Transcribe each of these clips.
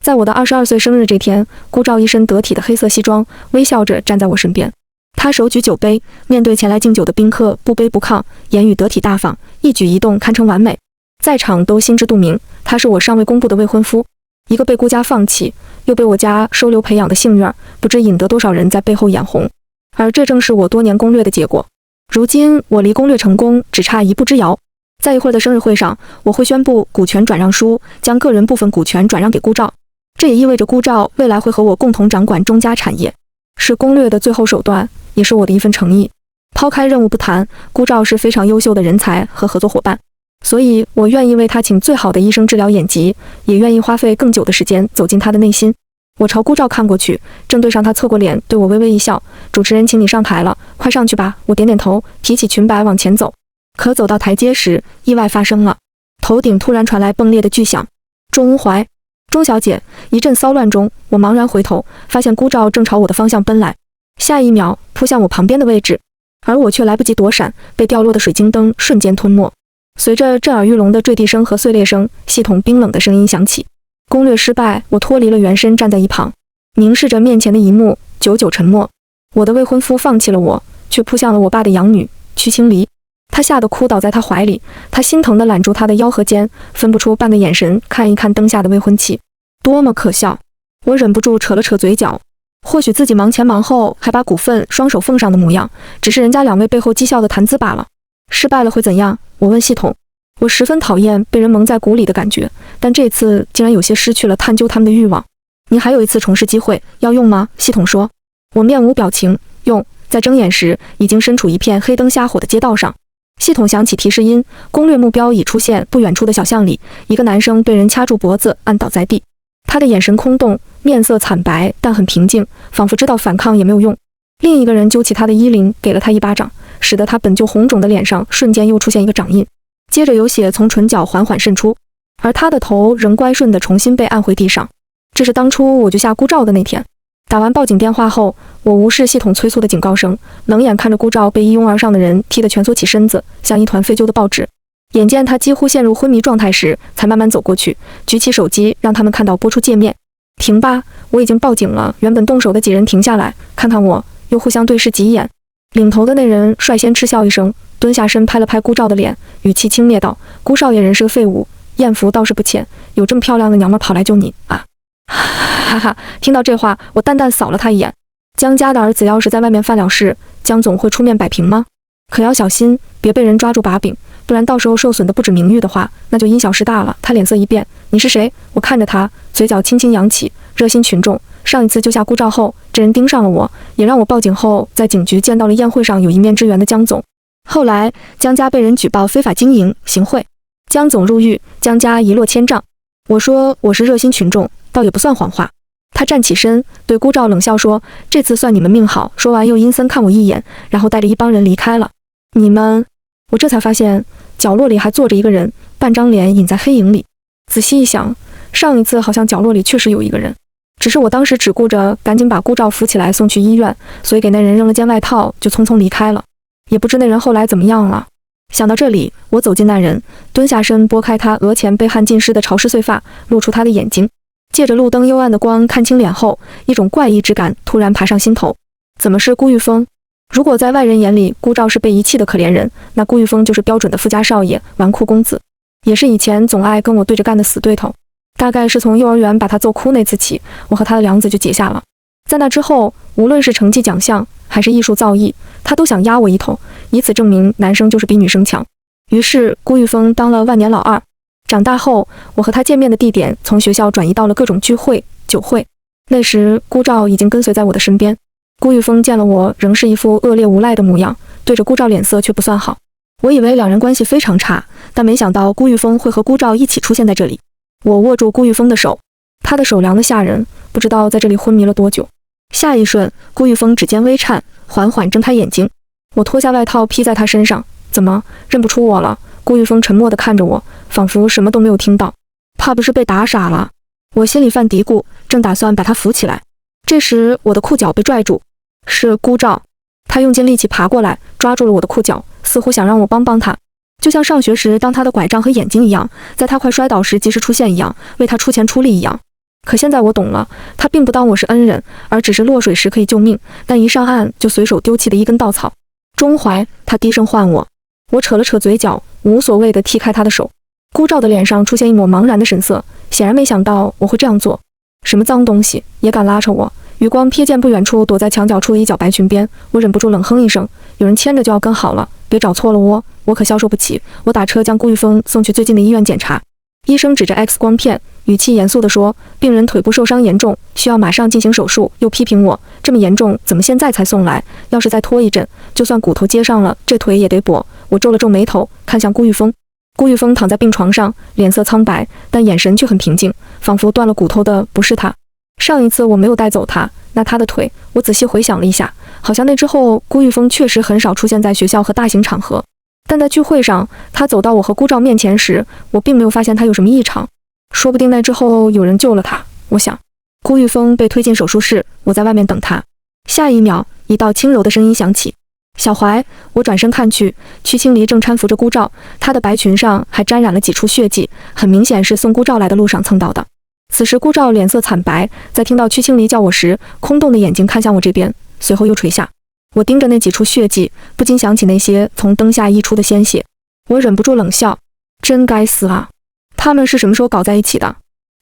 在我的22岁生日这天，顾照一身得体的黑色西装，微笑着站在我身边。他手举酒杯，面对前来敬酒的宾客，不卑不亢，言语得体大方，一举一动堪称完美。在场都心知肚明，他是我尚未公布的未婚夫，一个被顾家放弃，又被我家收留培养的幸运，不知引得多少人在背后眼红。而这正是我多年攻略的结果。如今我离攻略成功只差一步之遥。在一会儿的生日会上，我会宣布股权转让书，将个人部分股权转让给顾照。这也意味着顾照未来会和我共同掌管钟家产业，是攻略的最后手段，也是我的一份诚意。抛开任务不谈，顾照是非常优秀的人才和合作伙伴，所以我愿意为他请最好的医生治疗眼疾，也愿意花费更久的时间走进他的内心。我朝顾照看过去，正对上他侧过脸对我微微一笑。主持人，请你上台了，快上去吧。我点点头，提起裙摆往前走。可走到台阶时，意外发生了，头顶突然传来崩裂的巨响。钟怀，钟小姐！一阵骚乱中，我茫然回头，发现顾照正朝我的方向奔来，下一秒扑向我旁边的位置，而我却来不及躲闪，被掉落的水晶灯瞬间吞没。随着震耳欲聋的坠地声和碎裂声，系统冰冷的声音响起。攻略失败，我脱离了原身，站在一旁，凝视着面前的一幕，久久沉默。我的未婚夫放弃了我，却扑向了我爸的养女曲青离。他吓得哭倒在他怀里，他心疼地揽住他的腰和肩，分不出半个眼神看一看灯下的未婚妻，多么可笑！我忍不住扯了扯嘴角，或许自己忙前忙后，还把股份双手奉上的模样，只是人家两位背后讥笑的谈资罢了。失败了会怎样？我问系统。我十分讨厌被人蒙在鼓里的感觉，但这次竟然有些失去了探究他们的欲望。你还有一次重试机会，要用吗？系统说。我面无表情，用。在睁眼时，已经身处一片黑灯瞎火的街道上。系统响起提示音，攻略目标已出现。不远处的小巷里，一个男生被人掐住脖子，按倒在地。他的眼神空洞，面色惨白，但很平静，仿佛知道反抗也没有用。另一个人揪起他的衣领，给了他一巴掌，使得他本就红肿的脸上瞬间又出现一个掌印，接着有血从唇角缓缓渗出，而他的头仍乖顺地重新被按回地上。这是当初我救下顾照的那天。打完报警电话后，我无视系统催促的警告声，冷眼看着顾照被一拥而上的人踢得蜷缩起身子，像一团废旧的报纸。眼见他几乎陷入昏迷状态时，才慢慢走过去，举起手机让他们看到播出界面。停吧，我已经报警了。原本动手的几人停下来，看看我，又互相对视几眼。领头的那人率先嗤笑一声，蹲下身拍了拍顾照的脸，语气轻蔑道：“顾少爷人是个废物，艳福倒是不浅，有这么漂亮的娘们跑来救你啊！”哈哈，听到这话，我淡淡扫了他一眼。江家的儿子要是在外面犯了事，江总会出面摆平吗？可要小心，别被人抓住把柄，不然到时候受损的不止名誉的话，那就因小失大了。他脸色一变，你是谁？我看着他，嘴角轻轻扬起，热心群众。上一次救下顾照后，这人盯上了我，也让我报警后在警局见到了宴会上有一面之缘的江总。后来江家被人举报非法经营行贿，江总入狱，江家一落千丈。我说我是热心群众，倒也不算谎话。他站起身，对顾照冷笑说：“这次算你们命好。”说完又阴森看我一眼，然后带着一帮人离开了。你们……我这才发现角落里还坐着一个人，半张脸隐在黑影里。仔细一想，上一次好像角落里确实有一个人，只是我当时只顾着赶紧把顾照扶起来送去医院，所以给那人扔了件外套就匆匆离开了，也不知那人后来怎么样了。想到这里，我走近那人，蹲下身拨开他额前被汗浸湿的潮湿碎发，露出他的眼睛。借着路灯幽暗的光看清脸后，一种怪异之感突然爬上心头。怎么是顾玉峰？如果在外人眼里顾照是被遗弃的可怜人，那顾玉峰就是标准的富家少爷，纨绔公子，也是以前总爱跟我对着干的死对头。大概是从幼儿园把他揍哭那次起，我和他的梁子就结下了。在那之后，无论是成绩奖项还是艺术造诣，他都想压我一头，以此证明男生就是比女生强。于是顾玉峰当了万年老二。长大后，我和他见面的地点从学校转移到了各种聚会、酒会。那时顾照已经跟随在我的身边。顾玉峰见了我，仍是一副恶劣无赖的模样，对着顾照脸色却不算好。我以为两人关系非常差，但没想到顾玉峰会和顾照一起出现在这里。我握住顾玉峰的手，他的手凉得吓人，不知道在这里昏迷了多久。下一瞬，顾玉峰指尖微颤，缓缓睁开眼睛。我脱下外套披在他身上。怎么，认不出我了？顾玉峰沉默地看着我，仿佛什么都没有听到。怕不是被打傻了？我心里犯嘀咕，正打算把他扶起来，这时我的裤脚被拽住，是顾照。他用尽力气爬过来，抓住了我的裤脚，似乎想让我帮帮他，就像上学时当他的拐杖和眼睛一样，在他快摔倒时及时出现一样，为他出钱出力一样。可现在我懂了，他并不当我是恩人，而只是落水时可以救命，但一上岸就随手丢弃的一根稻草。钟怀，他低声唤我。我扯了扯嘴角，无所谓地踢开他的手。孤照的脸上出现一抹茫然的神色，显然没想到我会这样做。什么脏东西也敢拉扯我？余光瞥见不远处躲在墙角处的一角白裙边，我忍不住冷哼一声。有人牵着就要跟好了，别找错了窝，我可消受不起。我打车将顾玉峰送去最近的医院检查。医生指着 X 光片，语气严肃地说：“病人腿部受伤严重，需要马上进行手术。”又批评我：“这么严重，怎么现在才送来？要是再拖一阵，就算骨头接上了，这腿也得跛。”我皱了皱眉头，看向顾玉峰。顾玉峰躺在病床上，脸色苍白，但眼神却很平静，仿佛断了骨头的不是他。上一次我没有带走他，那他的腿，我仔细回想了一下，好像那之后顾玉峰确实很少出现在学校和大型场合。但在聚会上，他走到我和顾照面前时，我并没有发现他有什么异常。说不定那之后有人救了他，我想。顾玉峰被推进手术室，我在外面等他。下一秒，一道轻柔的声音响起：“小怀。”我转身看去，屈清离正搀扶着顾照，她的白裙上还沾染了几处血迹，很明显是送顾照来的路上蹭到的。此时顾照脸色惨白，在听到屈清离叫我时，空洞的眼睛看向我这边，随后又垂下。我盯着那几处血迹，不禁想起那些从灯下溢出的鲜血，我忍不住冷笑，真该死啊！他们是什么时候搞在一起的？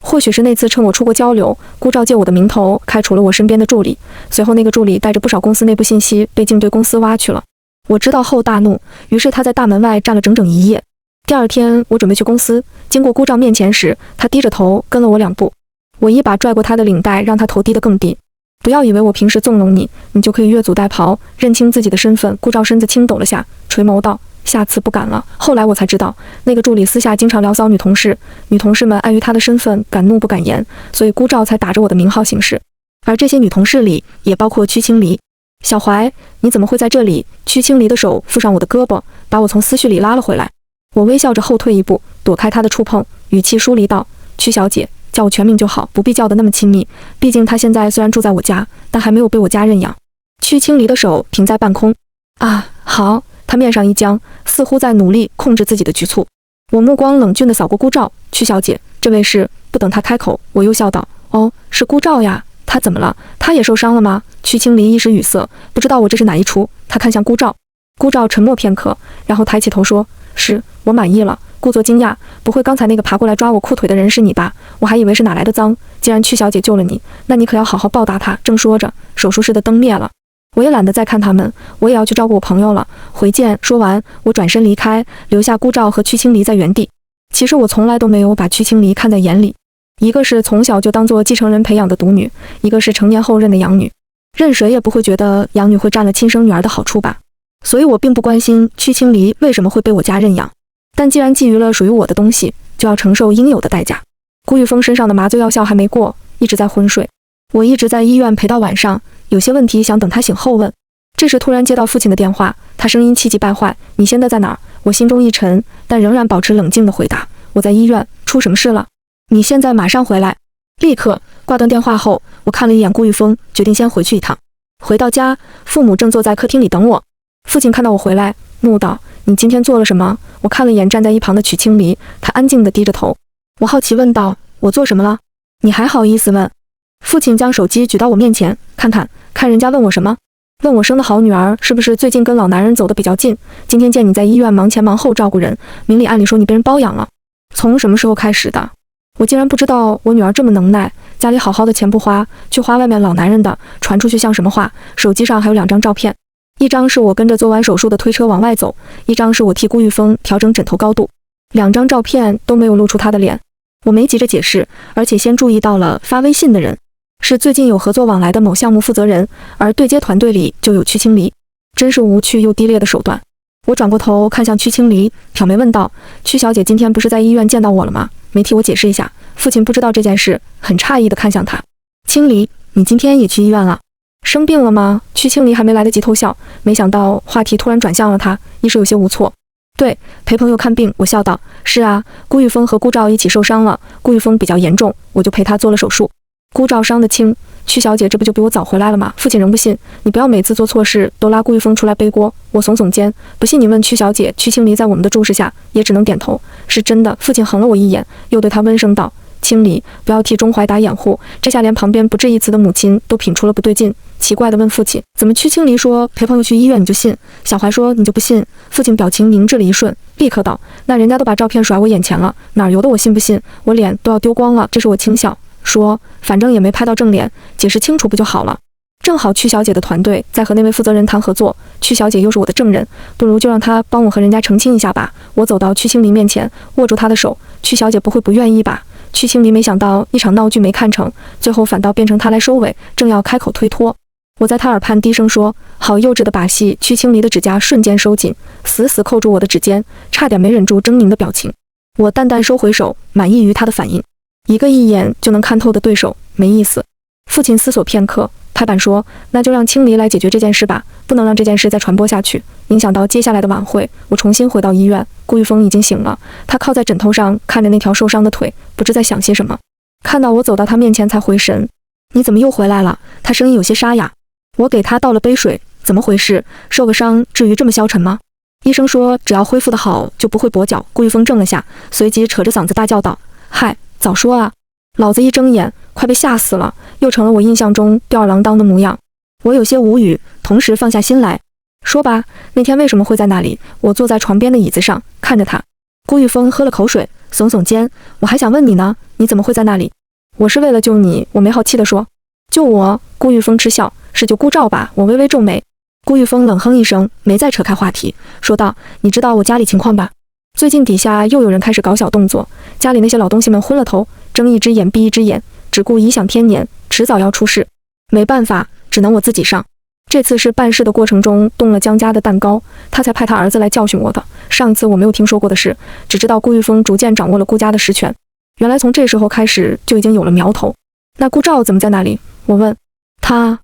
或许是那次趁我出国交流，顾照借我的名头开除了我身边的助理，随后那个助理带着不少公司内部信息被竞对公司挖去了。我知道后大怒，于是他在大门外站了整整一夜。第二天我准备去公司，经过顾照面前时，他低着头跟了我2步，我一把拽过他的领带，让他头低得更低。不要以为我平时纵容你，你就可以越俎代庖，认清自己的身份。顾照身子轻抖了下，垂眸道：“下次不敢了。”后来我才知道，那个助理私下经常聊骚女同事，女同事们碍于他的身份敢怒不敢言，所以顾照才打着我的名号行事。而这些女同事里也包括屈清离。小怀，你怎么会在这里？屈清离的手附上我的胳膊，把我从思绪里拉了回来。我微笑着后退一步，躲开他的触碰，语气疏离道：“屈小姐，叫我全名就好，不必叫得那么亲密。毕竟他现在虽然住在我家，但还没有被我家认养。”屈清离的手停在半空。啊，好。他面上一僵，似乎在努力控制自己的局促。我目光冷峻地扫过顾照：“屈小姐，这位是……”不等他开口，我又笑道：“哦，是顾照呀。他怎么了？他也受伤了吗？”屈清离一时语塞，不知道我这是哪一出。他看向顾照，顾照沉默片刻，然后抬起头说：“是，我满意了。”故作惊讶：“不会刚才那个爬过来抓我裤腿的人是你吧？我还以为是哪来的脏。既然屈小姐救了你，那你可要好好报答她。”正说着，手术室的灯灭了。我也懒得再看他们，我也要去照顾我朋友了。回见。说完，我转身离开，留下顾照和屈清离在原地。其实我从来都没有把屈清离看在眼里，一个是从小就当做继承人培养的独女，一个是成年后认的养女，任谁也不会觉得养女会占了亲生女儿的好处吧。所以我并不关心屈清离为什么会被我家认养，但既然觊觎了属于我的东西，就要承受应有的代价。顾玉峰身上的麻醉药效还没过，一直在昏睡，我一直在医院陪到晚上，有些问题想等他醒后问。这时突然接到父亲的电话，他声音气急败坏：“你现在在哪儿？”我心中一沉，但仍然保持冷静地回答：“我在医院。出什么事了？你现在马上回来。”立刻挂断电话后，我看了一眼顾玉峰，决定先回去一趟。回到家，父母正坐在客厅里等我。父亲看到我回来，怒道：“你今天做了什么？”我看了眼站在一旁的曲清离，他安静地低着头。我好奇问道：“我做什么了？你还好意思问？”父亲将手机举到我面前，看人家问我什么？问我生的好女儿是不是最近跟老男人走得比较近？今天见你在医院忙前忙后照顾人，明里暗里说你被人包养了。从什么时候开始的？我竟然不知道我女儿这么能耐，家里好好的钱不花，去花外面老男人的，传出去像什么话？手机上还有2张照片，一张是我跟着做完手术的推车往外走，一张是我替顾玉峰调整枕头高度，2张照片都没有露出他的脸。我没急着解释，而且先注意到了发微信的人是最近有合作往来的某项目负责人，而对接团队里就有屈清离，真是无趣又低劣的手段。我转过头看向屈清离，挑眉问道：“屈小姐今天不是在医院见到我了吗？没替我解释一下？”父亲不知道这件事，很诧异地看向他：“清离，你今天也去医院了？生病了吗？”屈清离还没来得及偷笑，没想到话题突然转向了他，一时有些无措。对，陪朋友看病。我笑道：“是啊，顾玉峰和顾照一起受伤了，顾玉峰比较严重，我就陪他做了手术。顾照伤得轻，屈小姐这不就比我早回来了吗？”父亲仍不信，你不要每次做错事都拉顾玉峰出来背锅。我耸耸肩，不信你问屈小姐。屈清离在我们的注视下也只能点头，是真的。父亲横了我一眼，又对他温声道：“清理，不要替钟怀达掩护。这下连旁边不置一词的母亲都品出了不对劲，奇怪地问父亲：怎么屈清离说陪朋友去医院你就信？小怀说你就不信？父亲表情凝滞了一瞬，立刻道：那人家都把照片甩我眼前了，哪由得我信不信？我脸都要丢光了。这是我轻笑说，反正也没拍到正脸，解释清楚不就好了。正好曲小姐的团队在和那位负责人谈合作，曲小姐又是我的证人，不如就让她帮我和人家澄清一下吧。我走到曲清离面前，握住她的手，曲小姐不会不愿意吧？曲清离没想到一场闹剧没看成，最后反倒变成她来收尾，正要开口推脱，我在她耳畔低声说：好幼稚的把戏。曲清离的指甲瞬间收紧，死死扣住我的指尖，差点没忍住狰狞的表情。我淡淡收回手，满意于她的反应。一个一眼就能看透的对手，没意思。父亲思索片刻，拍板说：那就让清离来解决这件事吧，不能让这件事再传播下去，影响到接下来的晚会。我重新回到医院，顾玉峰已经醒了，他靠在枕头上，看着那条受伤的腿，不知在想些什么。看到我走到他面前才回神。你怎么又回来了？他声音有些沙哑。我给他倒了杯水。怎么回事？受个伤至于这么消沉吗？医生说只要恢复得好就不会跛脚。顾玉峰怔了下，随即扯着嗓子大叫道：嗨，早说啊！老子一睁眼快被吓死了，又成了我印象中吊儿郎当的模样。我有些无语，同时放下心来。说吧，那天为什么会在那里？我坐在床边的椅子上看着他。顾玉峰喝了口水，耸耸肩。我还想问你呢，你怎么会在那里？我是为了救你。我没好气地说。救我？顾玉峰嗤笑。是救顾兆吧？我微微皱眉。顾玉峰冷哼一声，没再扯开话题，说道：你知道我家里情况吧？最近底下又有人开始搞小动作，家里那些老东西们昏了头，睁一只眼闭一只眼，只顾颐享天年，迟早要出事。没办法，只能我自己上。这次是办事的过程中动了江家的蛋糕，他才派他儿子来教训我的。上一次我没有听说过的事，只知道顾玉峰逐渐掌握了顾家的实权。原来从这时候开始就已经有了苗头。那顾兆怎么在那里？我问。他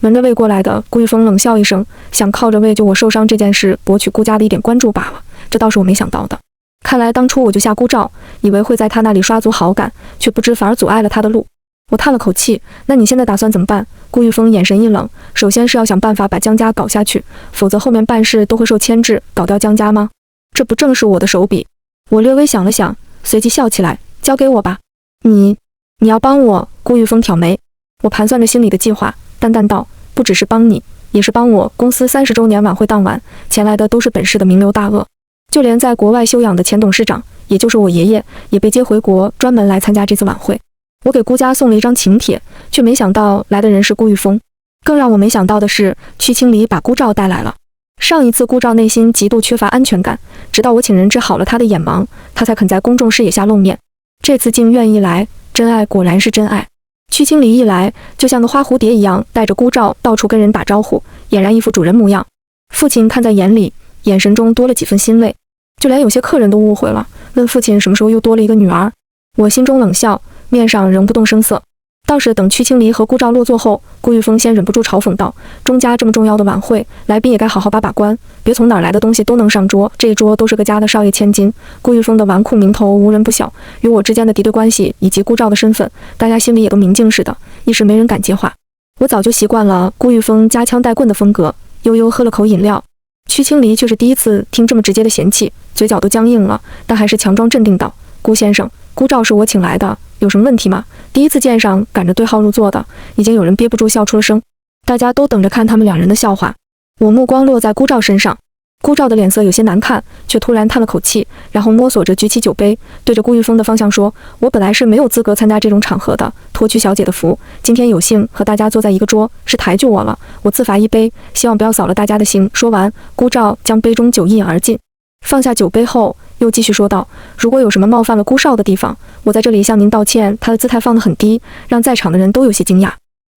闻着胃过来的。顾玉峰冷笑一声，想靠着为救我受伤这件事博取顾家的一点关注罢了，这倒是我没想到的。看来当初我就下顾兆，以为会在他那里刷足好感，却不知反而阻碍了他的路。我叹了口气，那你现在打算怎么办？顾玉峰眼神一冷，首先是要想办法把江家搞下去，否则后面办事都会受牵制，搞掉江家吗？这不正是我的手笔？我略微想了想，随即笑起来，交给我吧。你要帮我？顾玉峰挑眉。我盘算着心里的计划，淡淡道：不只是帮你，也是帮我。公司30周年晚会当晚，前来的都是本市的名流大鳄，就连在国外休养的前董事长，也就是我爷爷，也被接回国，专门来参加这次晚会。我给顾家送了一张请帖，却没想到来的人是顾玉峰。更让我没想到的是，曲清离把顾兆带来了。上一次顾兆内心极度缺乏安全感，直到我请人治好了他的眼盲，他才肯在公众视野下露面。这次竟愿意来，真爱果然是真爱。曲清离一来，就像个花蝴蝶一样，带着顾兆到处跟人打招呼，俨然一副主人模样。父亲看在眼里，眼神中多了几分欣慰，就连有些客人都误会了，问父亲什么时候又多了一个女儿。我心中冷笑，面上仍不动声色。倒是等曲清离和顾兆落座后，顾玉峰先忍不住嘲讽道：钟家这么重要的晚会，来宾也该好好把把关，别从哪儿来的东西都能上桌，这一桌都是个家的少爷千金。顾玉峰的纨绔名头无人不晓，与我之间的敌对关系以及顾兆的身份，大家心里也都明镜似的，一时没人敢接话。我早就习惯了顾玉峰夹枪带棍的风格，悠悠喝了口饮料。曲清离却是第一次听这么直接的嫌弃，嘴角都僵硬了，但还是强装镇定道：顾先生，顾兆是我请来的，有什么问题吗？第一次见上，赶着对号入座的，已经有人憋不住笑出了声。大家都等着看他们两人的笑话。我目光落在顾兆身上，顾兆的脸色有些难看，却突然叹了口气，然后摸索着举起酒杯，对着顾玉峰的方向说：我本来是没有资格参加这种场合的，托曲小姐的福，今天有幸和大家坐在一个桌，是抬举我了，我自罚一杯，希望不要扫了大家的兴。说完，顾兆将杯中酒一饮而尽。放下酒杯后，又继续说道：如果有什么冒犯了顾少的地方，我在这里向您道歉。他的姿态放得很低，让在场的人都有些惊讶。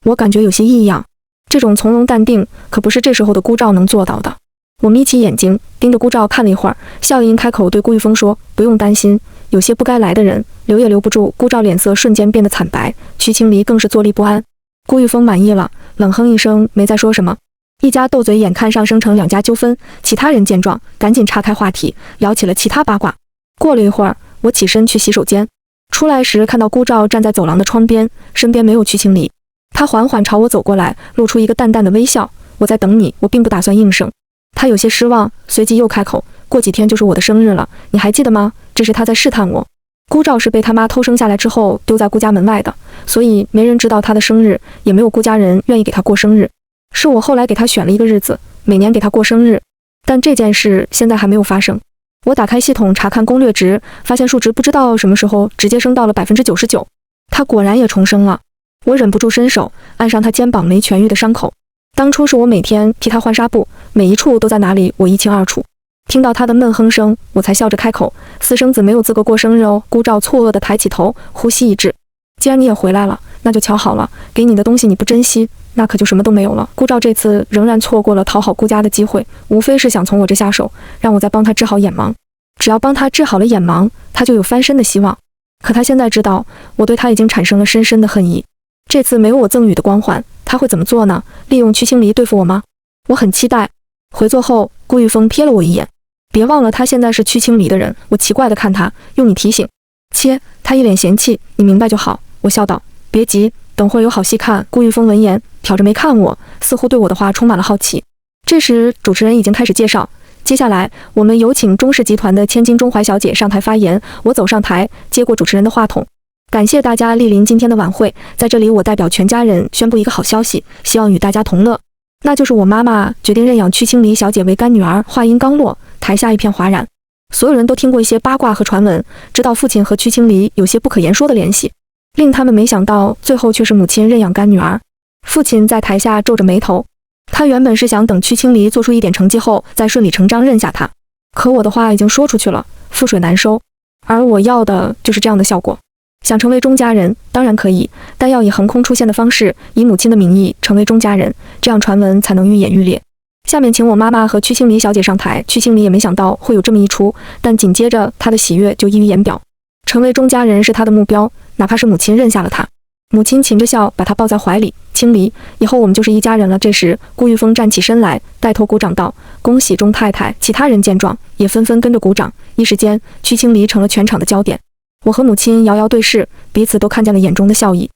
我感觉有些异样，这种从容淡定可不是这时候的顾兆能做到的。我眯起眼睛盯着顾兆看了一会儿，笑吟吟开口对顾玉峰说：不用担心，有些不该来的人留也留不住。顾兆脸色瞬间变得惨白，曲清离更是坐立不安。顾玉峰满意了，冷哼一声，没再说什么。一家斗嘴眼看上升成两家纠纷，其他人见状赶紧岔开话题，聊起了其他八卦。过了一会儿，我起身去洗手间，出来时看到顾兆站在走廊的窗边，身边没有曲清离。他缓缓朝我走过来，露出一个淡淡的微笑：我在等你，我并不打算应声。他有些失望，随即又开口：过几天就是我的生日了，你还记得吗？这是他在试探我。顾兆是被他妈偷生下来之后丢在顾家门外的，所以没人知道他的生日，也没有顾家人愿意给他过生日。是我后来给他选了一个日子，每年给他过生日，但这件事现在还没有发生。我打开系统查看攻略值，发现数值不知道什么时候直接升到了 99%， 他果然也重生了。我忍不住伸手按上他肩膀没痊愈的伤口，当初是我每天替他换纱布，每一处都在哪里我一清二楚。听到他的闷哼声，我才笑着开口：“私生子没有资格过生日哦。”顾兆错愕地抬起头，呼吸一滞：“既然你也回来了，那就瞧好了，给你的东西你不珍惜，那可就什么都没有了。”顾兆这次仍然错过了讨好顾家的机会，无非是想从我这下手，让我再帮他治好眼盲。只要帮他治好了眼盲，他就有翻身的希望。可他现在知道，我对他已经产生了深深的恨意。这次没有我赠予的光环，他会怎么做呢？利用屈清离对付我吗？我很期待。回座后，顾玉峰瞥了我一眼。别忘了他现在是屈清离的人。我奇怪地看他，用你提醒。切，他一脸嫌弃，你明白就好。我笑道，别急，等会儿有好戏看。顾玉峰闻言，瞟着没看我，似乎对我的话充满了好奇。这时，主持人已经开始介绍。接下来，我们有请中氏集团的千金钟怀小姐上台发言。我走上台，接过主持人的话筒。感谢大家莅临今天的晚会，在这里我代表全家人宣布一个好消息，希望与大家同乐。那就是我妈妈决定认养屈清离小姐为干女儿。话音刚落，台下一片哗然。所有人都听过一些八卦和传闻，知道父亲和屈清离有些不可言说的联系，令他们没想到最后却是母亲认养干女儿。父亲在台下皱着眉头，他原本是想等屈清离做出一点成绩后再顺理成章认下她，可我的话已经说出去了，覆水难收，而我要的就是这样的效果。想成为钟家人当然可以，但要以横空出现的方式，以母亲的名义成为钟家人，这样传闻才能愈演愈烈。下面请我妈妈和屈清离小姐上台。屈清离也没想到会有这么一出，但紧接着她的喜悦就溢于言表。成为钟家人是她的目标，哪怕是母亲认下了她。母亲噙着笑把她抱在怀里，清离，以后我们就是一家人了。这时顾玉峰站起身来，带头鼓掌道：“恭喜钟太太！”其他人见状也纷纷跟着鼓掌，一时间屈清离成了全场的焦点。我和母亲遥遥对视，彼此都看见了眼中的笑意。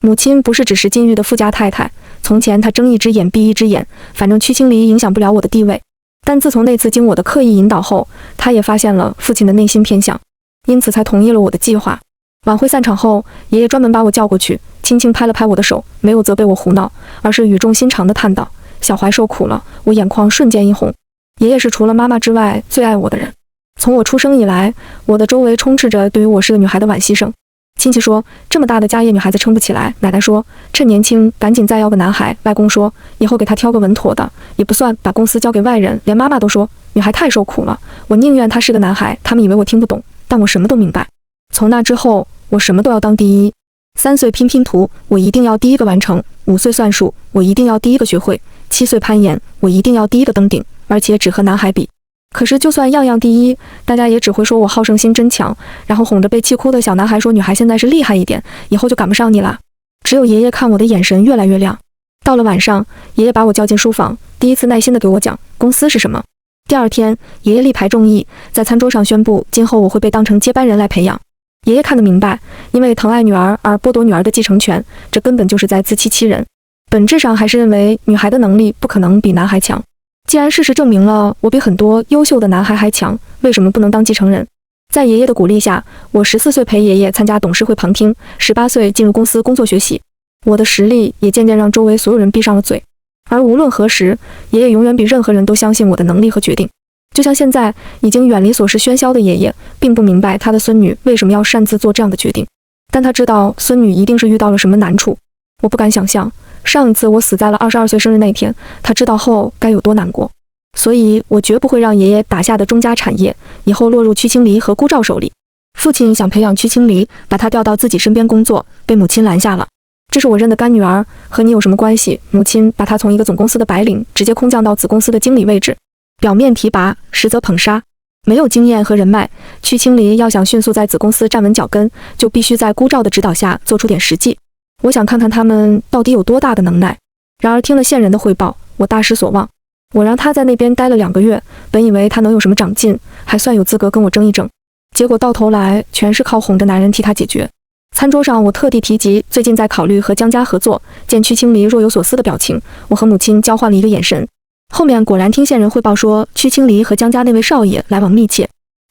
母亲不是只是禁欲的富家太太，从前她睁一只眼闭一只眼，反正屈清离影响不了我的地位。但自从那次经我的刻意引导后，她也发现了父亲的内心偏向，因此才同意了我的计划。晚会散场后，爷爷专门把我叫过去，轻轻拍了拍我的手，没有责备我胡闹，而是语重心长地叹道：“小怀受苦了。”我眼眶瞬间一红。爷爷是除了妈妈之外最爱我的人。从我出生以来，我的周围充斥着对于我是个女孩的惋惜声。亲戚说这么大的家业女孩子撑不起来，奶奶说趁年轻赶紧再要个男孩，外公说以后给她挑个稳妥的，也不算把公司交给外人，连妈妈都说女孩太受苦了，我宁愿她是个男孩。他们以为我听不懂，但我什么都明白。从那之后，我什么都要当第一。3岁拼拼图，我一定要第一个完成；5岁算数，我一定要第一个学会；7岁攀岩，我一定要第一个登顶，而且只和男孩比。可是就算样样第一，大家也只会说我好胜心真强，然后哄着被气哭的小男孩说女孩现在是厉害一点，以后就赶不上你了。只有爷爷看我的眼神越来越亮。到了晚上，爷爷把我叫进书房，第一次耐心地给我讲公司是什么。第二天，爷爷力排众议，在餐桌上宣布今后我会被当成接班人来培养。爷爷看得明白，因为疼爱女儿而剥夺女儿的继承权，这根本就是在自欺欺人。本质上还是认为女孩的能力不可能比男孩强。既然事实证明了我比很多优秀的男孩还强，为什么不能当继承人？在爷爷的鼓励下，我14岁陪爷爷参加董事会旁听，18岁进入公司工作学习。我的实力也渐渐让周围所有人闭上了嘴。而无论何时，爷爷永远比任何人都相信我的能力和决定。就像现在已经远离琐事喧嚣的爷爷，并不明白他的孙女为什么要擅自做这样的决定，但他知道孙女一定是遇到了什么难处。我不敢想象，上一次我死在了22岁生日那天，他知道后该有多难过。所以我绝不会让爷爷打下的钟家产业以后落入屈清离和顾兆手里。父亲想培养屈清离，把他调到自己身边工作，被母亲拦下了。这是我认的干女儿，和你有什么关系？母亲把她从一个总公司的白领直接空降到子公司的经理位置，表面提拔，实则捧杀。没有经验和人脉，屈清离要想迅速在子公司站稳脚跟，就必须在顾兆的指导下做出点实际。我想看看他们到底有多大的能耐。然而听了线人的汇报，我大失所望。我让他在那边待了2个月，本以为他能有什么长进，还算有资格跟我争一争，结果到头来全是靠哄着男人替他解决。餐桌上我特地提及最近在考虑和江家合作，见屈清离若有所思的表情，我和母亲交换了一个眼神。后面果然听线人汇报说，屈清离和江家那位少爷来往密切。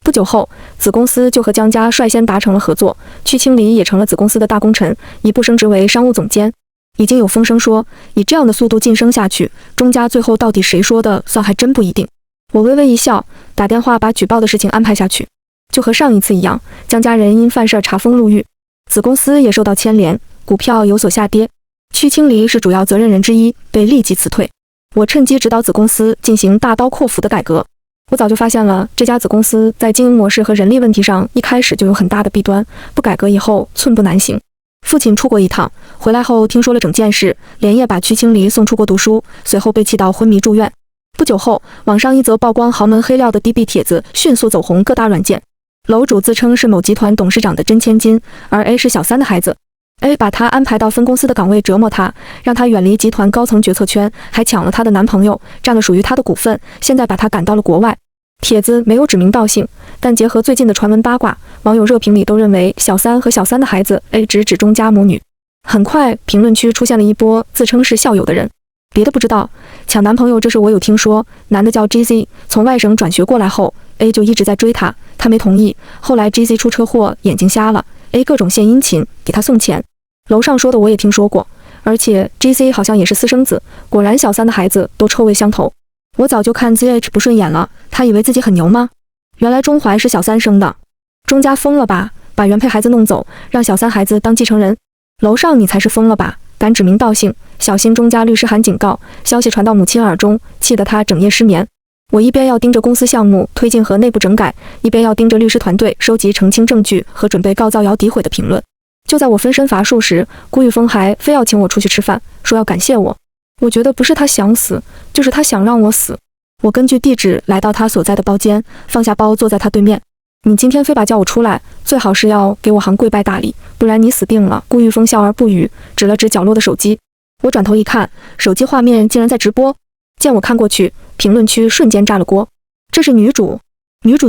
不久后，子公司就和江家率先达成了合作，屈清离也成了子公司的大功臣，一步升职为商务总监。已经有风声说，以这样的速度晋升下去，钟家最后到底谁说的算还真不一定。我微微一笑，打电话把举报的事情安排下去。就和上一次一样，江家人因犯事查封入狱，子公司也受到牵连，股票有所下跌。屈清离是主要责任人之一，被立即辞退。我趁机指导子公司进行大刀阔斧的改革。我早就发现了这家子公司在经营模式和人力问题上一开始就有很大的弊端，不改革以后寸步难行。父亲出国一趟，回来后听说了整件事，连夜把屈清离送出国读书，随后被气到昏迷住院。不久后，网上一则曝光豪门黑料的低 B 帖子迅速走红各大软件。楼主自称是某集团董事长的真千金，而 A 是小三的孩子。A 把他安排到分公司的岗位折磨他，让他远离集团高层决策圈，还抢了他的男朋友，占了属于他的股份，现在把他赶到了国外。帖子没有指名道姓，但结合最近的传闻八卦，网友热评里都认为小三和小三的孩子 A 只指钟家母女。很快，评论区出现了一波自称是校友的人，别的不知道，抢男朋友这事我有听说，男的叫 GZ， 从外省转学过来后 ，A 就一直在追他，他没同意，后来 GZ 出车祸，眼睛瞎了 ，A 各种献殷勤，给他送钱。楼上说的我也听说过，而且 GZ 好像也是私生子，果然小三的孩子都臭味相投。我早就看 ZH 不顺眼了，他以为自己很牛吗？原来钟怀是小三生的，钟家疯了吧？把原配孩子弄走，让小三孩子当继承人。楼上你才是疯了吧？敢指名道姓，小心钟家律师函警告。消息传到母亲耳中，气得她整夜失眠。我一边要盯着公司项目推进和内部整改，一边要盯着律师团队收集澄清证据和准备告造谣诋毁的评论。就在我分身乏术时，顾玉峰还非要请我出去吃饭，说要感谢我。我觉得不是他想死，就是他想让我死。我根据地址来到他所在的包间，放下包坐在他对面。你今天非把叫我出来，最好是要给我行跪拜大礼，不然你死定了。顾玉峰笑而不语，指了指角落的手机。我转头一看，手机画面竟然在直播。见我看过去，评论区瞬间炸了锅。这是女主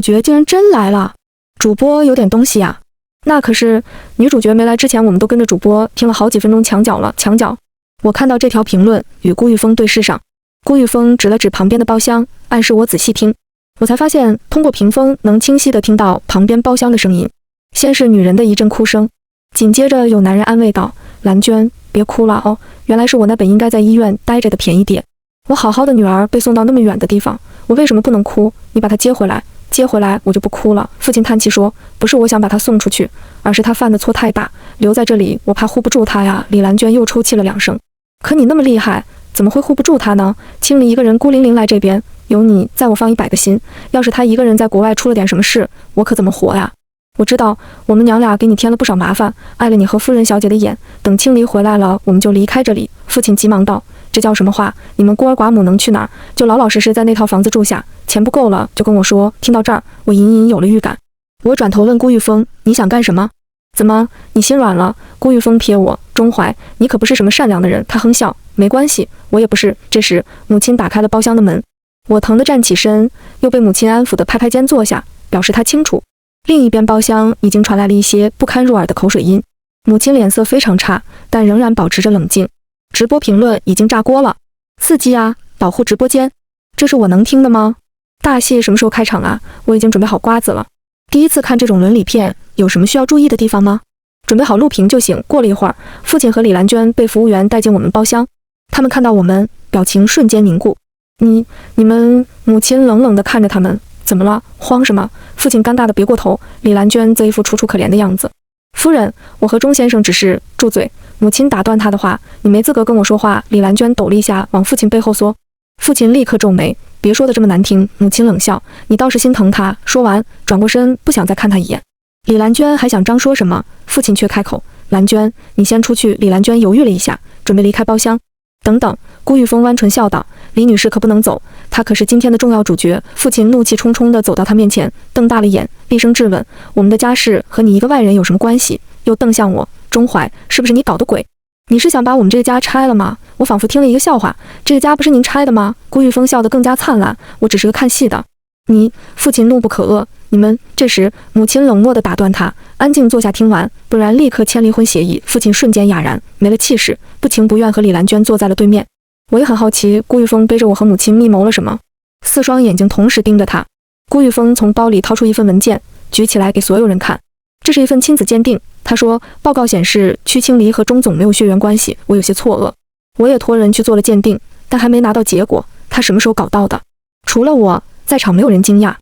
角竟然真来了，主播有点东西啊。那可是女主角没来之前，我们都跟着主播听了好几分钟墙角了。墙角，我看到这条评论与顾玉峰对视上，顾玉峰指了指旁边的包厢，暗示我仔细听。我才发现通过屏风能清晰地听到旁边包厢的声音，先是女人的一阵哭声，紧接着有男人安慰道：兰娟，别哭了哦，原来是我那本应该在医院待着的便宜爹。我好好的女儿被送到那么远的地方，我为什么不能哭？你把她接回来我就不哭了。父亲叹气说，不是我想把她送出去，而是她犯的错太大，留在这里我怕护不住她呀。李兰娟又抽泣了2声。可你那么厉害，怎么会护不住她呢？清离一个人孤零零来这边，有你在我放100个心，要是她一个人在国外出了点什么事，我可怎么活呀？我知道我们娘俩给你添了不少麻烦，碍了你和夫人小姐的眼，等清离回来了，我们就离开这里。父亲急忙道，这叫什么话？你们孤儿寡母能去哪儿？就老老实实在那套房子住下，钱不够了就跟我说。听到这儿，我隐隐有了预感。我转头问顾玉峰，你想干什么？怎么，你心软了？顾玉峰瞥我，钟怀，你可不是什么善良的人。他哼笑，没关系，我也不是。这时，母亲打开了包厢的门，我疼得站起身，又被母亲安抚地拍拍肩坐下，表示她清楚。另一边包厢已经传来了一些不堪入耳的口水音，母亲脸色非常差，但仍然保持着冷静。直播评论已经炸锅了，刺激啊，保护直播间，这是我能听的吗？大戏什么时候开场啊？我已经准备好瓜子了。第一次看这种伦理片，有什么需要注意的地方吗？准备好录屏就行。过了一会儿，父亲和李兰娟被服务员带进我们包厢，他们看到我们，表情瞬间凝固。你们，母亲冷冷地看着他们，怎么了？慌什么？父亲尴尬地别过头，李兰娟则一副楚楚可怜的样子。夫人，我和钟先生只是……住嘴！母亲打断他的话，你没资格跟我说话。李兰娟抖了一下，往父亲背后缩。父亲立刻皱眉，别说的这么难听。母亲冷笑，你倒是心疼他。说完，转过身，不想再看他一眼。李兰娟还想张说什么，父亲却开口，兰娟，你先出去。李兰娟犹豫了一下，准备离开包厢。等等，顾玉峰弯唇笑道，李女士可不能走，她可是今天的重要主角。父亲怒气冲冲地走到她面前，瞪大了眼，厉声质问，我们的家事和你一个外人有什么关系？又瞪向我，钟怀，是不是你搞的鬼？你是想把我们这个家拆了吗？我仿佛听了一个笑话，这个家不是您拆的吗？顾玉峰笑得更加灿烂，我只是个看戏的。你，父亲怒不可遏，你们。这时母亲冷漠地打断他，安静坐下听完，不然立刻签离婚协议。父亲瞬间哑然，没了气势，不情不愿和李兰娟坐在了对面。我也很好奇，顾玉峰背着我和母亲密谋了什么。4双眼睛同时盯着他。顾玉峰从包里掏出一份文件，举起来给所有人看。这是一份亲子鉴定，他说报告显示曲清离和钟总没有血缘关系，我有些错愕。我也托人去做了鉴定，但还没拿到结果。他什么时候搞到的？除了我，在场没有人惊讶。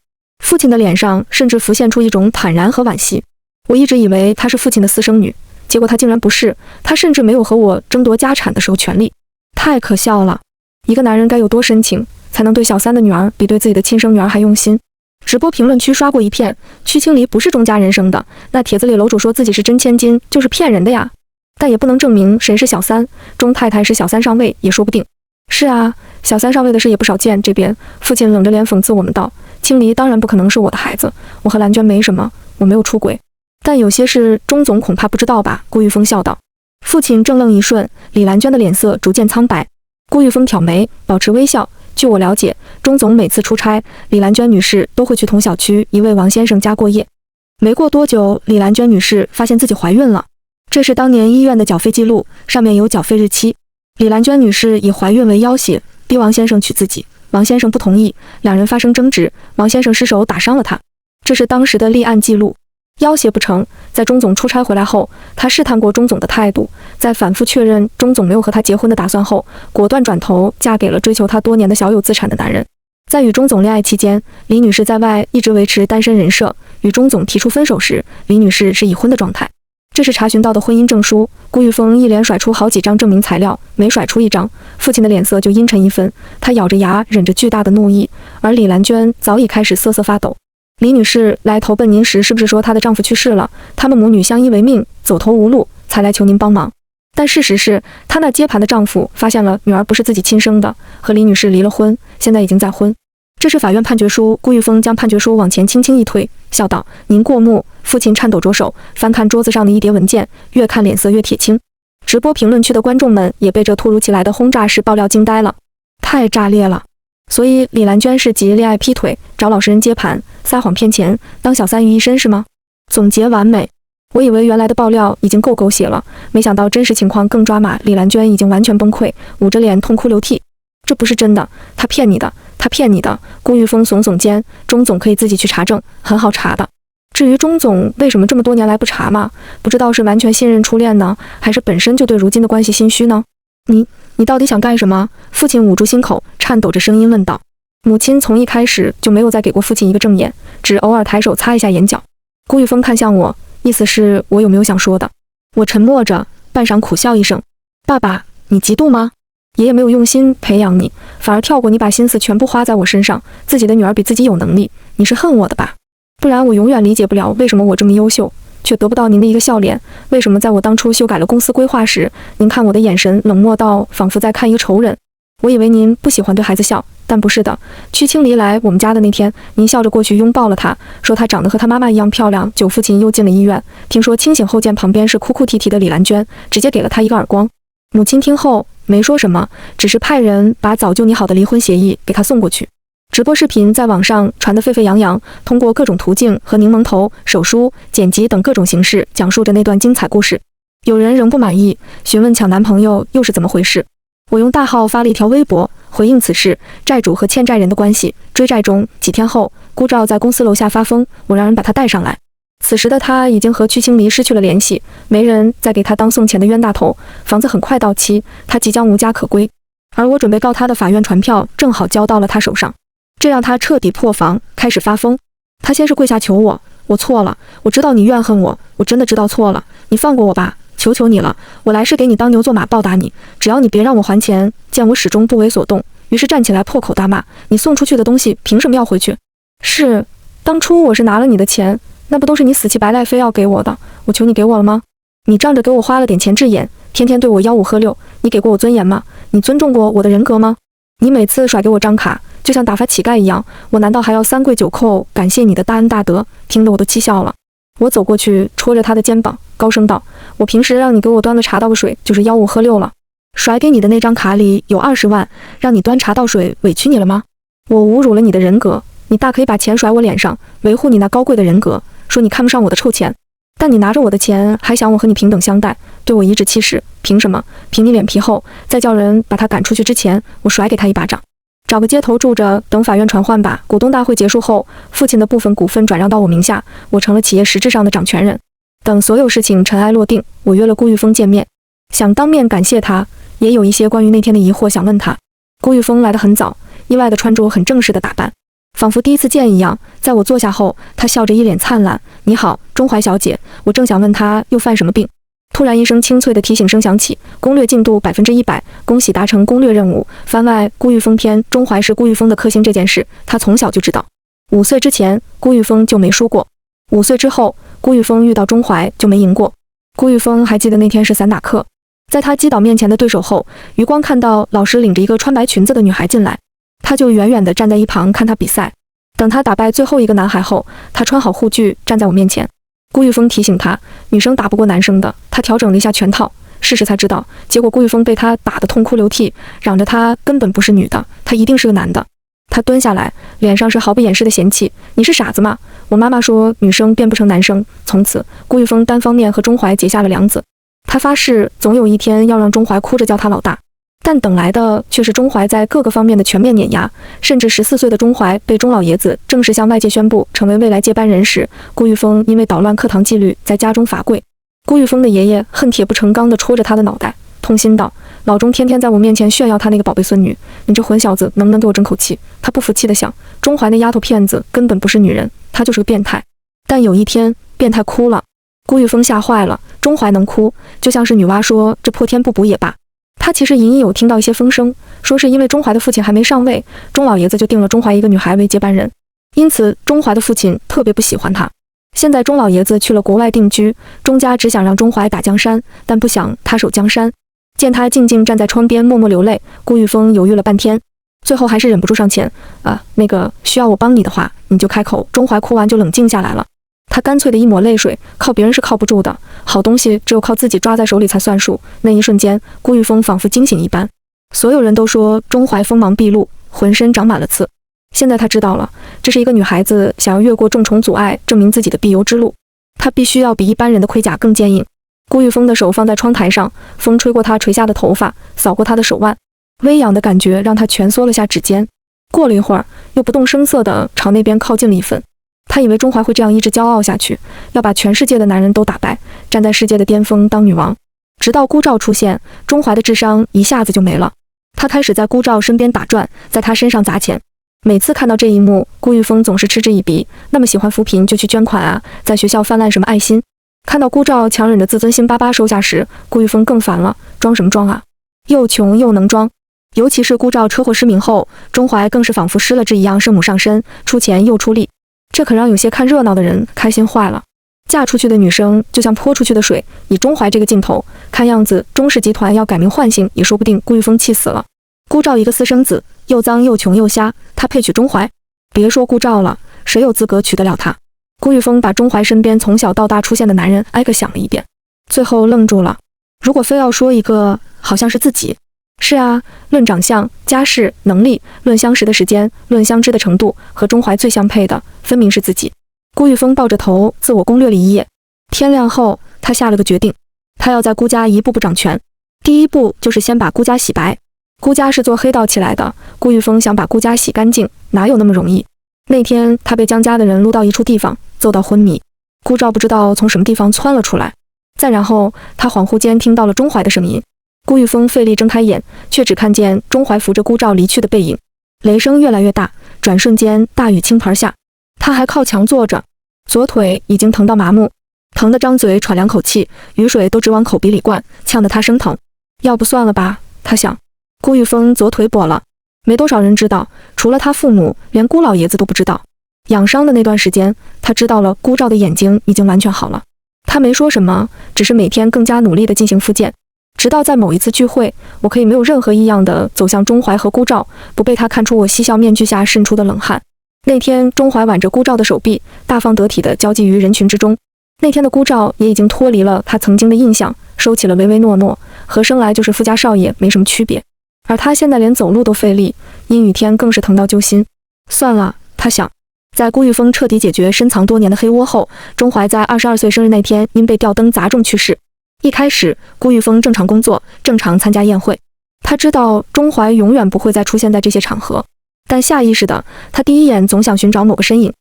父亲的脸上甚至浮现出一种坦然和惋惜。我一直以为她是父亲的私生女，结果她竟然不是，她甚至没有和我争夺家产的时候权利。太可笑了！一个男人该有多深情，才能对小三的女儿比对自己的亲生女儿还用心？直播评论区刷过一片，曲清离不是钟家人生的，那帖子里楼主说自己是真千金，就是骗人的呀。但也不能证明谁是小三，钟太太是小三上位也说不定。是啊，小三上位的事也不少见。这边父亲冷着脸讽刺我们道：清离当然不可能是我的孩子，我和兰娟没什么，我没有出轨。但有些事钟总恐怕不知道吧？顾玉峰笑道。父亲怔愣一瞬，李兰娟的脸色逐渐苍白。顾玉峰挑眉，保持微笑。据我了解，钟总每次出差，李兰娟女士都会去同小区一位王先生家过夜。没过多久，李兰娟女士发现自己怀孕了。这是当年医院的缴费记录，上面有缴费日期。李兰娟女士以怀孕为要挟，逼王先生娶自己。王先生不同意，两人发生争执，王先生失手打伤了她。这是当时的立案记录。要挟不成，在钟总出差回来后，她试探过钟总的态度，在反复确认钟总没有和她结婚的打算后，果断转头嫁给了追求她多年的小有资产的男人。在与钟总恋爱期间，李女士在外一直维持单身人设，与钟总提出分手时，李女士是已婚的状态。这是查询到的婚姻证书。顾玉峰一连甩出好几张证明材料，每甩出一张，父亲的脸色就阴沉一分，他咬着牙忍着巨大的怒意，而李兰娟早已开始瑟瑟发抖。李女士来投奔您时，是不是说她的丈夫去世了，他们母女相依为命，走投无路，才来求您帮忙？但事实是，她那接盘的丈夫发现了女儿不是自己亲生的，和李女士离了婚，现在已经再婚。这是法院判决书。顾玉峰将判决书往前轻轻一推，笑道：您过目。父亲颤抖着手翻看桌子上的一叠文件，越看脸色越铁青。直播评论区的观众们也被这突如其来的轰炸式爆料惊呆了，太炸裂了。所以李兰娟是几日恋爱劈腿，找老实人接盘，撒谎骗钱，当小三于一身是吗？总结完美。我以为原来的爆料已经够狗血了，没想到真实情况更抓马。李兰娟已经完全崩溃，捂着脸痛哭流涕。这不是真的，他骗你的，他骗你的。顾玉峰耸耸肩，钟总可以自己去查证，很好查的。至于钟总为什么这么多年来不查嘛，不知道是完全信任初恋呢，还是本身就对如今的关系心虚呢？你到底想干什么？父亲捂住心口，颤抖着声音问道。母亲从一开始就没有再给过父亲一个正眼，只偶尔抬手擦一下眼角。顾玉峰看向我，意思是我有没有想说的。我沉默着，半晌苦笑一声。爸爸，你嫉妒吗？爷爷没有用心培养你，反而跳过你，把心思全部花在我身上，自己的女儿比自己有能力，你是恨我的吧？不然我永远理解不了为什么我这么优秀，却得不到您的一个笑脸。为什么在我当初修改了公司规划时，您看我的眼神冷漠到仿佛在看一个仇人？我以为您不喜欢对孩子笑，但不是的。曲清离来我们家的那天，您笑着过去拥抱了她，说她长得和她妈妈一样漂亮。久父亲又进了医院，听说清醒后见旁边是哭哭啼啼的李兰娟，直接给了她一个耳光。母亲听后没说什么，只是派人把早就拟好的离婚协议给她送过去。直播视频在网上传得沸沸扬扬，通过各种途径和柠檬头、手书、剪辑等各种形式讲述着那段精彩故事。有人仍不满意，询问抢男朋友又是怎么回事。我用大号发了一条微博回应此事，债主和欠债人的关系，追债中。几天后，顾兆在公司楼下发疯，我让人把他带上来。此时的他已经和曲清离失去了联系，没人再给他当送钱的冤大头，房子很快到期，他即将无家可归。而我准备告他的法院传票正好交到了他手上，这让他彻底破防，开始发疯。他先是跪下求我，我错了，我知道你怨恨我，我真的知道错了，你放过我吧，求求你了，我来世给你当牛做马报答你，只要你别让我还钱。见我始终不为所动，于是站起来破口大骂，你送出去的东西凭什么要回去？是，当初我是拿了你的钱，那不都是你死乞白赖非要给我的，我求你给我了吗？你仗着给我花了点钱治眼，天天对我吆五喝六，你给过我尊严吗？你尊重过我的人格吗？你每次甩给我张卡，就像打发乞丐一样，我难道还要三跪九叩感谢你的大恩大德？听得我都气笑了。我走过去戳着他的肩膀，高声道：我平时让你给我端个茶倒个水，就是吆五喝六了。甩给你的那张卡里有20万，让你端茶倒水，委屈你了吗？我侮辱了你的人格，你大可以把钱甩我脸上，维护你那高贵的人格，说你看不上我的臭钱。但你拿着我的钱，还想我和你平等相待，对我颐指气使，凭什么？凭你脸皮厚，在叫人把他赶出去之前，我甩给他一巴掌。找个街头住着，等法院传唤吧。股东大会结束后，父亲的部分股份转让到我名下，我成了企业实质上的掌权人。等所有事情尘埃落定，我约了顾玉峰见面，想当面感谢他，也有一些关于那天的疑惑想问他。顾玉峰来得很早，意外地穿着很正式的打扮，仿佛第一次见一样。在我坐下后，他笑着一脸灿烂：“你好，钟怀小姐。”我正想问他又犯什么病，突然一声清脆的提醒声响起：“攻略进度100%，恭喜达成攻略任务。”番外：顾玉峰篇，钟怀是顾玉峰的克星这件事，他从小就知道。5岁之前，顾玉峰就没输过；5岁之后，顾玉峰遇到钟怀就没赢过。顾玉峰还记得那天是散打课，在他击倒面前的对手后，余光看到老师领着一个穿白裙子的女孩进来，他就远远地站在一旁看他比赛。等他打败最后一个男孩后，他穿好护具站在我面前。顾玉峰提醒他，女生打不过男生的。他调整了一下拳套，试试才知道，结果顾玉峰被他打得痛哭流涕，嚷着他根本不是女的，他一定是个男的。他蹲下来，脸上是毫不掩饰的嫌弃：“你是傻子吗？我妈妈说女生变不成男生。”从此，顾玉峰单方面和钟怀结下了梁子。他发誓总有一天要让钟怀哭着叫他老大，但等来的却是钟怀在各个方面的全面碾压，甚至14岁的钟怀被钟老爷子正式向外界宣布成为未来接班人时，顾玉峰因为捣乱课堂纪律在家中罚跪。顾玉峰的爷爷恨铁不成钢地戳着他的脑袋，痛心道：“老钟天天在我面前炫耀他那个宝贝孙女，你这混小子能不能给我争口气？”他不服气地想，钟怀那丫头片子根本不是女人，她就是个变态。但有一天，变态哭了，顾玉峰吓坏了。钟怀能哭，就像是女娲说这破天不补也罢。他其实隐隐有听到一些风声，说是因为钟怀的父亲还没上位，钟老爷子就定了钟怀一个女孩为接班人，因此钟怀的父亲特别不喜欢他。现在钟老爷子去了国外定居，钟家只想让钟怀打江山，但不想他守江山。见他静静站在窗边默默流泪，顾玉峰犹豫了半天，最后还是忍不住上前：“那个需要我帮你的话，你就开口。”钟怀哭完就冷静下来了，他干脆的一抹泪水，靠别人是靠不住的，好东西只有靠自己抓在手里才算数。那一瞬间，顾玉峰仿佛惊醒一般，所有人都说钟怀锋芒毕露，浑身长满了刺。现在他知道了，这是一个女孩子想要越过重重阻碍，证明自己的必由之路，她必须要比一般人的盔甲更坚硬。顾玉峰的手放在窗台上，风吹过他垂下的头发，扫过他的手腕，微痒的感觉让他蜷缩了下指尖。过了一会儿，又不动声色地朝那边靠近了一分。他以为钟怀会这样一直骄傲下去，要把全世界的男人都打败，站在世界的巅峰当女王。直到孤照出现，钟怀的智商一下子就没了。他开始在孤照身边打转，在他身上砸钱。每次看到这一幕，顾玉峰总是嗤之以鼻，那么喜欢扶贫就去捐款啊，在学校泛滥什么爱心。看到孤照强忍着自尊心巴巴收下时，顾玉峰更烦了，装什么装啊，又穷又能装。尤其是孤照车祸失明后，钟怀更是仿佛失了智一样，圣母上身，出钱又出力，这可让有些看热闹的人开心坏了。嫁出去的女生就像泼出去的水，以钟怀这个劲头，看样子钟氏集团要改名换姓也说不定。顾玉峰气死了，孤照一个私生子，又脏又穷又瞎，他配娶钟怀？别说孤照了，谁有资格娶得了他？顾玉峰把钟怀身边从小到大出现的男人挨个想了一遍，最后愣住了。如果非要说一个，好像是自己。是啊，论长相、家世、能力，论相识的时间，论相知的程度，和钟怀最相配的，分明是自己。顾玉峰抱着头自我攻略了一夜。天亮后，他下了个决定，他要在顾家一步步掌权。第一步就是先把顾家洗白。顾家是做黑道起来的，顾玉峰想把顾家洗干净，哪有那么容易？那天他被江家的人撸到一处地方，揍到昏迷。顾照不知道从什么地方窜了出来，再然后他恍惚间听到了钟怀的声音。顾玉峰费力睁开眼，却只看见钟怀扶着顾照离去的背影。雷声越来越大，转瞬间大雨倾盆下。他还靠墙坐着，左腿已经疼到麻木，疼得张嘴喘两口气，雨水都直往口鼻里灌，呛得他生疼。要不算了吧，他想。顾玉峰左腿跛了，没多少人知道，除了他父母，连顾老爷子都不知道。养伤的那段时间，他知道了顾照的眼睛已经完全好了。他没说什么，只是每天更加努力地进行复健。直到在某一次聚会，我可以没有任何异样地走向钟怀和顾照，不被他看出我嬉笑面具下渗出的冷汗。那天，钟怀挽着顾照的手臂，大方得体地交际于人群之中。那天的顾照也已经脱离了他曾经的印象，收起了唯唯诺诺，和生来就是富家少爷没什么区别。而他现在连走路都费力，阴雨天更是疼到揪心。算了，他想。在顾玉峰彻底解决深藏多年的黑窝后，钟怀在22岁生日那天因被吊灯砸中去世。一开始，顾玉峰正常工作，正常参加宴会。他知道钟怀永远不会再出现在这些场合，但下意识的，他第一眼总想寻找某个身影。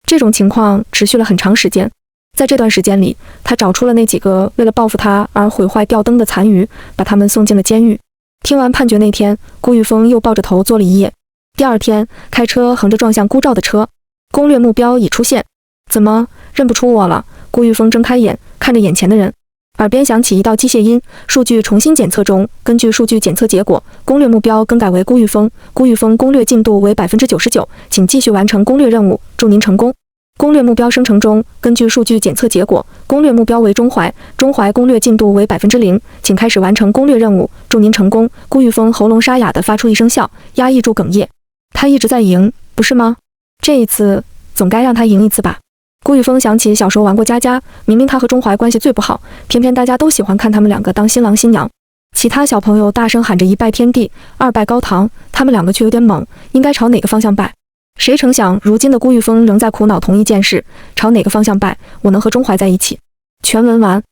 这种情况持续了很长时间。在这段时间里，他找出了那几个为了报复他而毁坏吊灯的残余，把他们送进了监狱。听完判决那天，顾玉峰又抱着头坐了一夜。第二天，开车横着撞向顾兆的车，攻略目标已出现。怎么认不出我了？顾玉峰睁开眼，看着眼前的人，耳边响起一道机械音：数据重新检测中，根据数据检测结果，攻略目标更改为顾玉峰。顾玉峰攻略进度为 99%， 请继续完成攻略任务，祝您成功。攻略目标生成中，根据数据检测结果，攻略目标为中淮，中淮攻略进度为 0%， 请开始完成攻略任务，祝您成功。顾玉峰喉咙沙哑地发出一声笑，压抑住哽咽。他一直在赢，不是吗？这一次总该让他赢一次吧。顾玉峰想起小时候玩过家家，明明他和中淮关系最不好，偏偏大家都喜欢看他们两个当新郎新娘。其他小朋友大声喊着一拜天地，二拜高堂，他们两个却有点懵，应该朝哪个方向拜？谁成想，如今的顾玉峰仍在苦恼同一件事，朝哪个方向拜，我能和中淮在一起。全文完。